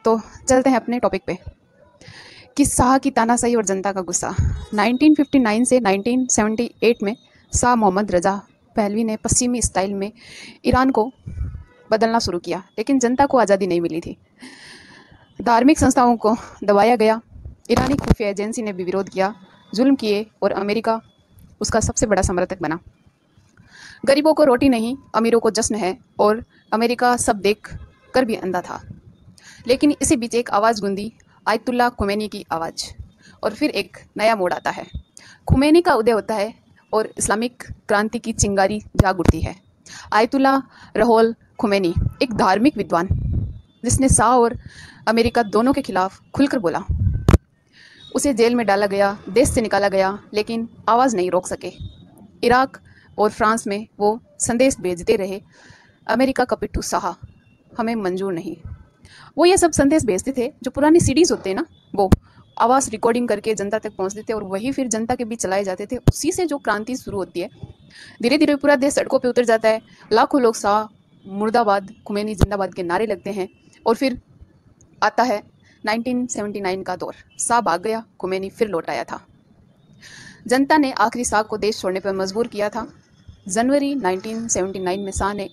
तो चलते हैं अपने टॉपिक पे कि शाह की तानाशाही और जनता का गुस्सा। 1959 से 1978 में शाह मोहम्मद रजा पहलवी ने पश्चिमी स्टाइल में ईरान को बदलना शुरू किया, लेकिन जनता को आज़ादी नहीं मिली थी। धार्मिक संस्थाओं को दबाया गया, ईरानी खुफिया एजेंसी ने भी विरोध किया, जुल्म किए और अमेरिका उसका सबसे बड़ा समर्थक बना। गरीबों को रोटी नहीं, अमीरों को जश्न है, और अमेरिका सब देख कर भी अंधा था। लेकिन इसी बीच एक आवाज़ गूंजी, आयतुल्ला खुमैनी की आवाज़, और फिर एक नया मोड़ आता है। खुमैनी का उदय होता है और इस्लामिक क्रांति की चिंगारी जाग उठती है। आयतुल्ला रुहुल खुमैनी एक धार्मिक विद्वान, जिसने शाह और अमेरिका दोनों के खिलाफ खुलकर बोला। उसे जेल में डाला गया, देश से निकाला गया, लेकिन आवाज़ नहीं रोक सके। इराक और फ्रांस में वो संदेश भेजते रहे, अमेरिका का पिट्ठू शाह हमें मंजूर नहीं। वो ये सब संदेश भेजते थे, जो पुरानी सीडीज होते हैं ना, वो आवाज़ रिकॉर्डिंग करके जनता तक पहुंचते थे, और वही फिर जनता के बीच चलाए जाते थे। उसी से जो क्रांति शुरू होती है, धीरे धीरे पूरा देश सड़कों पे उतर जाता है। लाखों लोग शाह मुर्दाबाद, खुमैनी जिंदाबाद के नारे लगते हैं, और फिर आता है 1979 का दौर। शाह भाग गया, खुमैनी फिर लौट आया था। जनता ने आखिरी शाह को देश छोड़ने पर मजबूर किया था। जनवरी 1979 में शाह ने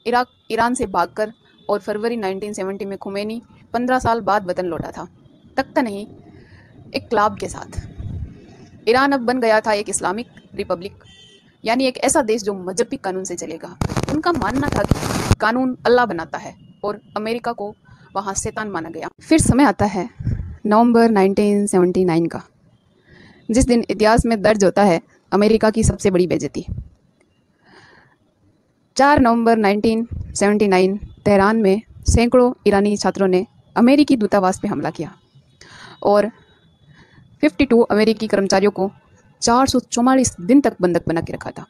ईरान से भागकर, और फरवरी 1970 में खुमैनी 15 साल बाद वतन लौटा था। तख्ता नहीं, एक क्लाब के साथ। ईरान अब बन गया था एक इस्लामिक रिपब्लिक, यानी एक ऐसा देश जो मजहबी कानून से चलेगा। उनका मानना था कि कानून अल्लाह बनाता है, और अमेरिका को वहाँ शैतान माना गया। फिर समय आता है नवंबर 1979 का, जिस दिन इतिहास में दर्ज होता है अमेरिका की सबसे बड़ी बेइज्जती। 4 नवंबर 1979 तेहरान में सैकड़ों ईरानी छात्रों ने अमेरिकी दूतावास पर हमला किया, और 52 अमेरिकी कर्मचारियों को 444 दिन तक बंधक बना के रखा था।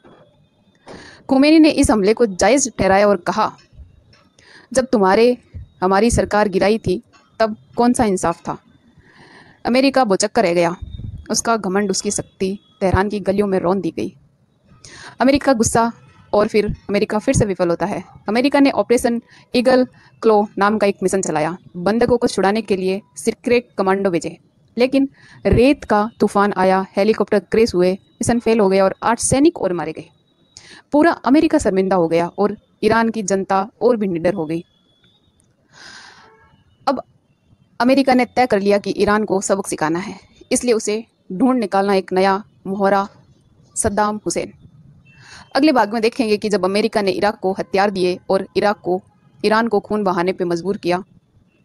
खुमैनी ने इस हमले को जायज़ ठहराया और कहा, जब हमारी सरकार गिराई थी तब कौन सा इंसाफ था। अमेरिका भौचक्का रह गया, उसका घमंड, उसकी शक्ति तेहरान की गलियों में रौंद दी गई। अमेरिका गुस्सा, और फिर अमेरिका फिर से विफल होता है। अमेरिका ने ऑपरेशन ईगल क्लो नाम का एक मिशन चलाया, बंधकों को छुड़ाने के लिए सीक्रेट कमांडो भेजे, लेकिन रेत का तूफान आया, हेलीकॉप्टर क्रैश हुए, मिशन फेल हो गया और 8 सैनिक और मारे गए। पूरा अमेरिका शर्मिंदा हो गया, और ईरान की जनता और भी निडर हो गई। अब अमेरिका ने तय कर लिया कि ईरान को सबक सिखाना है, इसलिए उसे ढूंढ निकालना एक नया मोहरा, सद्दाम हुसैन। अगले भाग में देखेंगे कि जब अमेरिका ने इराक को हथियार दिए और ईरान को खून बहाने पर मजबूर किया,